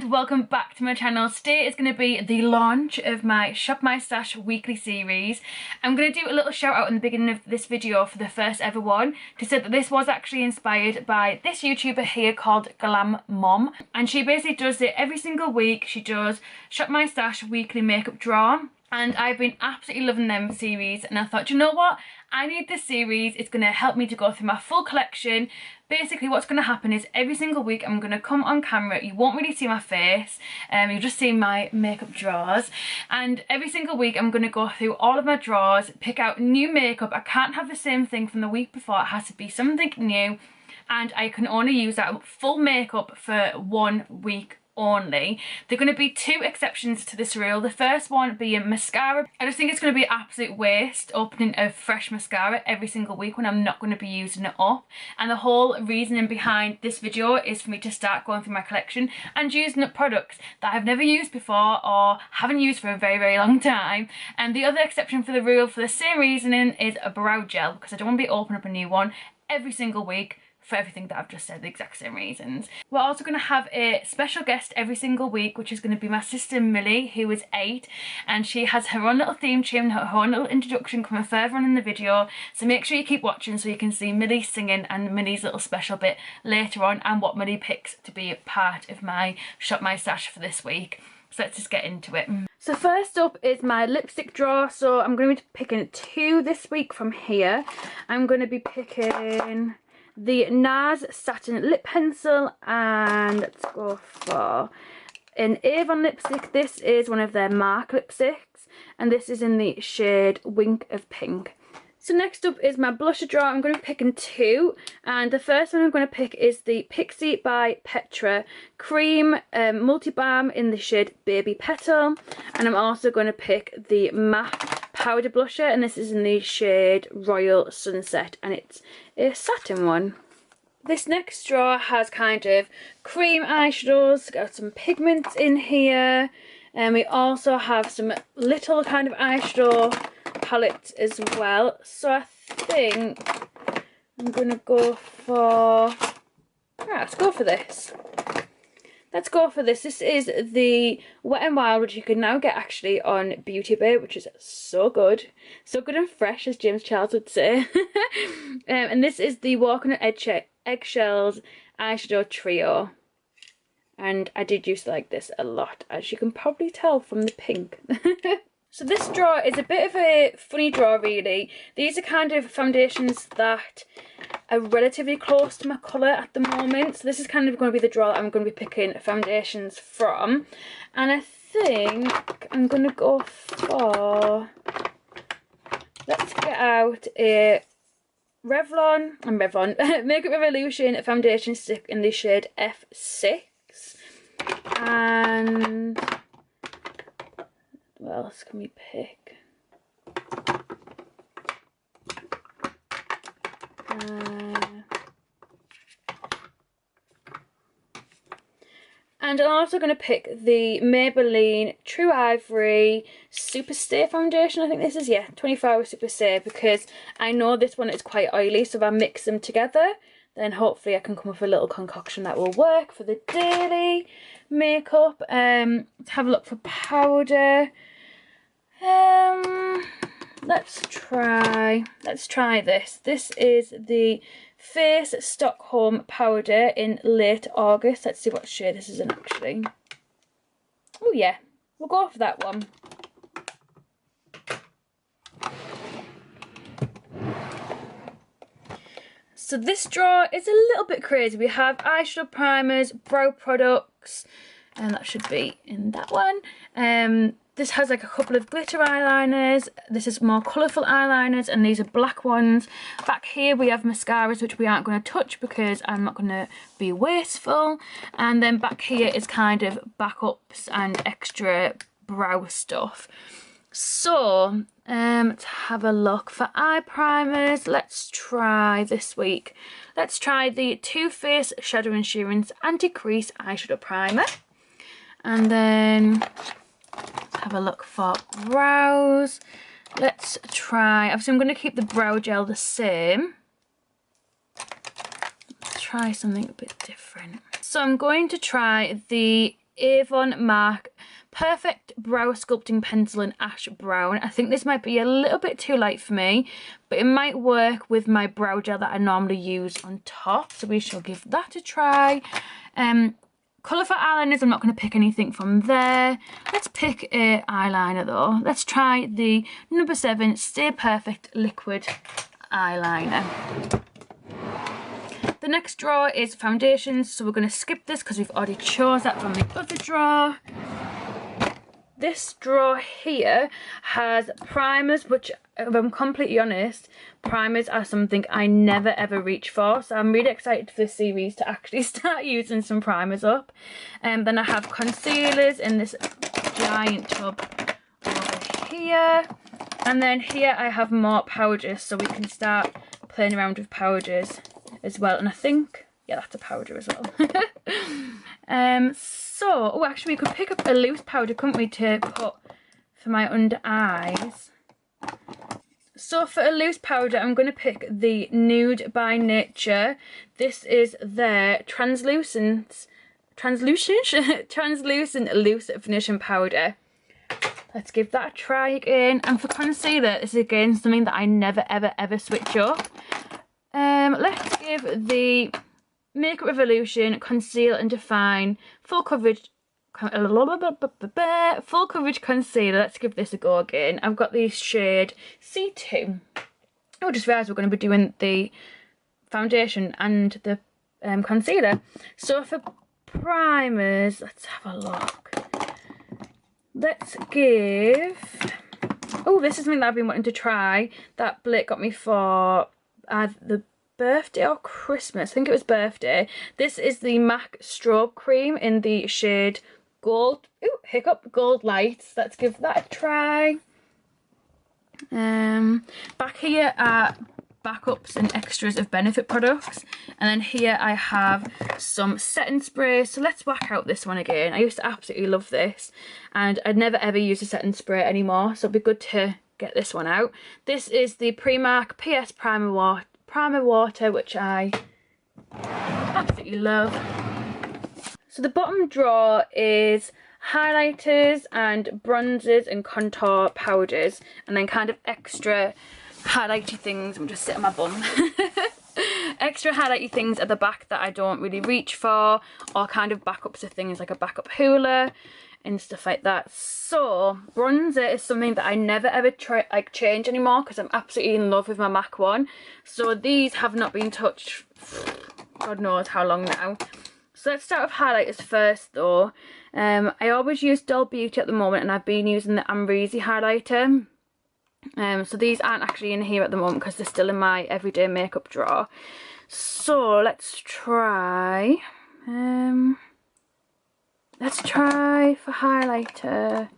welcome back to my channel. Today is going to be the launch of my Shop My Stash weekly series. I'm going to do a little shout out in the beginning of this video for the first ever one to say that this was actually inspired by this YouTuber here called grwm, and she basically does it every single week. She does Shop My Stash weekly makeup draw. And I've been absolutely loving them series, and I thought, you know what, I need this series. It's going to help me to go through my full collection. Basically what's going to happen is every single week I'm going to come on camera. You won't really see my face, you'll just see my makeup drawers, and every single week I'm going to go through all of my drawers, pick out new makeup. I can't have the same thing from the week before. It has to be something new, and I can only use that full makeup for 1 week only. There are going to be 2 exceptions to this rule. The first one being mascara. I just think it's going to be an absolute waste opening a fresh mascara every single week when I'm not going to be using it up. And the whole reasoning behind this video is for me to start going through my collection and using up products that I've never used before or haven't used for a very long time. And the other exception for the rule for the same reasoning is a brow gel, because I don't want to be opening up a new one every single week for everything that I've just said, the exact same reasons. We're also going to have a special guest every single week, which is going to be my sister Millie, who is 8, and she has her own little theme tune, her own little introduction coming further on in the video, so make sure you keep watching so you can see Millie singing and Millie's little special bit later on, and what Millie picks to be part of my Shop My Stash for this week. So let's just get into it. So first up is my lipstick drawer. So I'm going to be picking 2 this week from here. I'm going to be picking the NARS Satin Lip Pencil, and let's go for an Avon lipstick. This is one of their MARC lipsticks, and this is in the shade Wink of Pink. So next up is my blusher drawer. I'm going to be picking 2, and the first one I'm going to pick is the Pixie by Petra Cream Multi Balm in the shade Baby Petal, and I'm also going to pick the MAC powder blusher, and this is in the shade Royal Sunset, and it's a satin one. This next drawer has kind of cream eyeshadows, got some pigments in here, and we also have some little kind of eyeshadow palettes as well. So I think I'm gonna go for, let's go for this. Let's go for this. This is the Wet n Wild, which you can now get actually on Beauty Bay, which is so good and fresh, as James Charles would say. And this is the Walking on Eggshells eyeshadow trio, and I did used to like this a lot, as you can probably tell from the pink. So this drawer is a bit of a funny drawer really. These are kind of foundations that are relatively close to my colour at the moment. So this is kind of going to be the drawer that I'm going to be picking foundations from. And I think I'm going to go for, let's get out a Revlon Makeup Revolution foundation stick in the shade F6. And what else can we pick? And I'm also going to pick the Maybelline True Ivory Super Stay foundation. I think this is, 24 Hour Super Stay, because I know this one is quite oily, so if I mix them together, then hopefully I can come up with a little concoction that will work for the daily makeup. Let's have a look for powder. Let's try this. This is the Face Stockholm powder in late August. Let's see what shade this is in actually. Oh yeah, we'll go for that one. So this drawer is a little bit crazy. We have eyeshadow primers, brow products, and that should be in that one. This has like a couple of glitter eyeliners. This is more colourful eyeliners, and these are black ones. Back here we have mascaras, which we aren't going to touch because I'm not going to be wasteful. And then back here is kind of backups and extra brow stuff. So let's have a look for eye primers. Let's try this week. Let's try the Too Faced Shadow Insurance Anti-Crease Eyeshadow Primer. And then have a look for brows. Let's try, obviously I'm going to keep the brow gel the same. Let's try something a bit different. So I'm going to try the Avon MAC Perfect Brow Sculpting Pencil in Ash Brown. I think this might be a little bit too light for me, but it might work with my brow gel that I normally use on top, so we shall give that a try. Colourful eyeliners, I'm not going to pick anything from there. Let's pick an eyeliner though. Let's try the number 7 Stay Perfect Liquid Eyeliner. The next drawer is foundations, so we're going to skip this because we've already chose that from the other drawer. This drawer here has primers, which, if I'm completely honest, primers are something I never ever reach for. So I'm really excited for this series to actually start using some primers up. Then I have concealers in this giant tub over here. And then here I have more powders, so we can start playing around with powders as well. And I think, yeah, that's a powder as well. So, actually we could pick up a loose powder, couldn't we, to put for my under eyes. So for a loose powder, I'm going to pick the Nude by Nature. This is their translucent loose finishing powder. Let's give that a try again. And for concealer, this is again something that I never ever switch up. Let's give the Makeup Revolution Conceal and Define Full Coverage Concealer. Let's give this a go again. I've got the shade C2. I just realised we're going to be doing the foundation and the concealer. So for primers, let's have a look. Let's give... Oh, this is something that I've been wanting to try that Blake got me for the birthday or Christmas. I think it was birthday. This is the MAC Strobe Cream in the shade Gold. Ooh, hiccup, Gold Lights. Let's give that a try. Back here are backups and extras of Benefit products, and then here I have some setting spray. So let's whack out this one again. I used to absolutely love this, and I'd never ever use a setting spray anymore, so it'd be good to get this one out. This is the Primark PS Primer Water, which I absolutely love. So the bottom drawer is highlighters and bronzers and contour powders, and then kind of extra highlighty things. I'm just sitting on my bum. Extra highlighty things at the back that I don't really reach for, or kind of backups of things like a backup hoola and stuff like that. So bronzer is something that I never ever change anymore because I'm absolutely in love with my MAC one. So these have not been touched God knows how long now. So let's start with highlighters first though. I always use Doll Beauty at the moment, and I've been using the Amrezy highlighter. So these aren't actually in here at the moment because they're still in my everyday makeup drawer. So let's try for highlighter.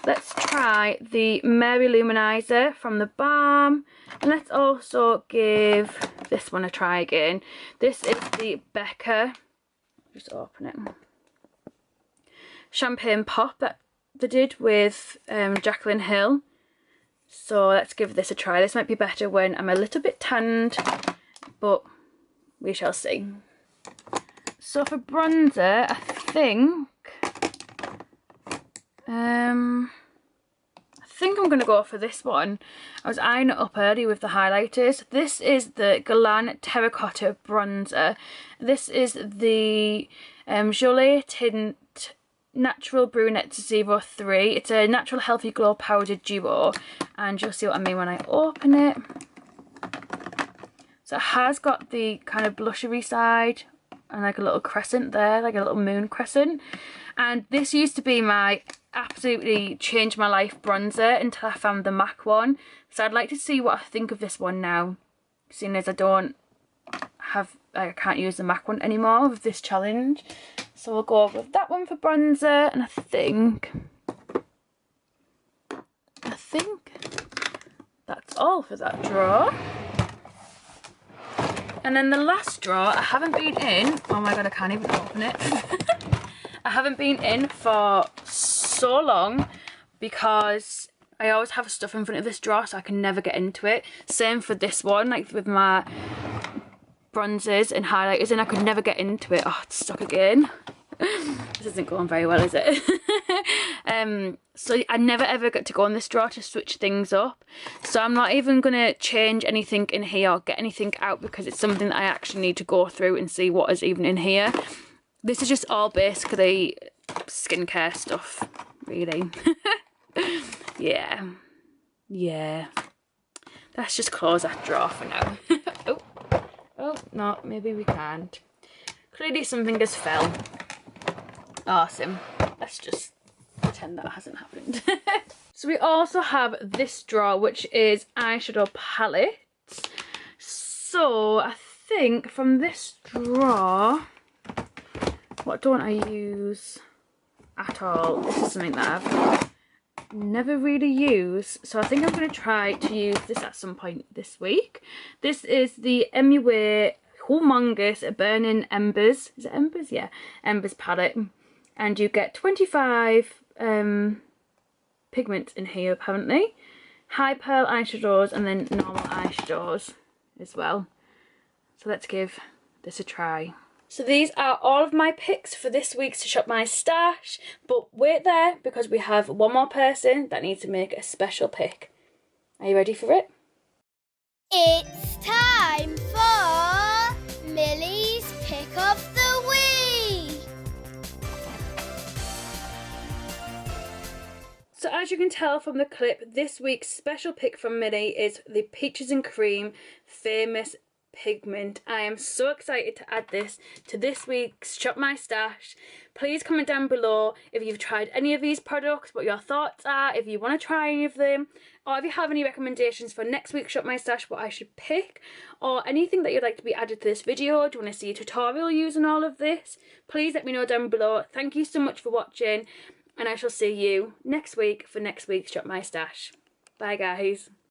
Let's try the Mary Luminizer from the Balm, and let's also give this one a try again. This is the Becca, just open it, Champagne Pop that they did with Jaclyn Hill. So let's give this a try. This might be better when I'm a little bit tanned, but we shall see. So for bronzer, I think I'm going to go for this one. I was eyeing it up early with the highlighters. This is the Galan Terracotta Bronzer. This is the Jolie Tint Natural Brunette 03. It's a natural healthy glow powdered duo, and you'll see what I mean when I open it. So it has got the kind of blushery side and like a little crescent there, like a little moon crescent. And this used to be my absolutely changed my life bronzer until I found the MAC one. So I'd like to see what I think of this one now, seeing as I can't use the MAC one anymore with this challenge. So we'll go with that one for bronzer, and I think that's all for that drawer. And then the last drawer I haven't been in, oh my god, I can't even open it. I haven't been in for so long because I always have stuff in front of this drawer, so I can never get into it. Same for this one, like with my bronzers and highlighters in. I could never get into it. Oh, it's stuck again. This isn't going very well, is it? So I never ever get to go on this drawer to switch things up. So I'm not even going to change anything in here or get anything out, because it's something that I actually need to go through and see what is even in here. This is just all basically skincare stuff, really. Yeah. Let's just close that drawer for now. Oh, no, maybe we can't. Clearly something has fell. Awesome. Let's just pretend that hasn't happened. So we also have this drawer, which is eyeshadow palettes. So I think from this drawer, what don't I use at all? This is something that I've never really used, so I think I'm going to try to use this at some point this week. This is the MUA Humongous Burning Embers. Is it Embers? Yeah, Embers palette. And you get 25 pigments in here apparently. High pearl eyeshadows and then normal eyeshadows as well. So let's give this a try. So these are all of my picks for this week's Shop My Stash, but wait there because we have one more person that needs to make a special pick. Are you ready for it? It's time for Millie's Pick of the Week! So as you can tell from the clip, this week's special pick from Millie is the Peaches and Cream Famous Pigment. I am so excited to add this to this week's Shop My Stash. Please comment down below if you've tried any of these products, what your thoughts are, if you want to try any of them, or if you have any recommendations for next week's Shop My Stash, what I should pick, or anything that you'd like to be added to this video. Do you want to see a tutorial using all of this? Please let me know down below. Thank you so much for watching, and I shall see you next week for next week's Shop My Stash. Bye guys.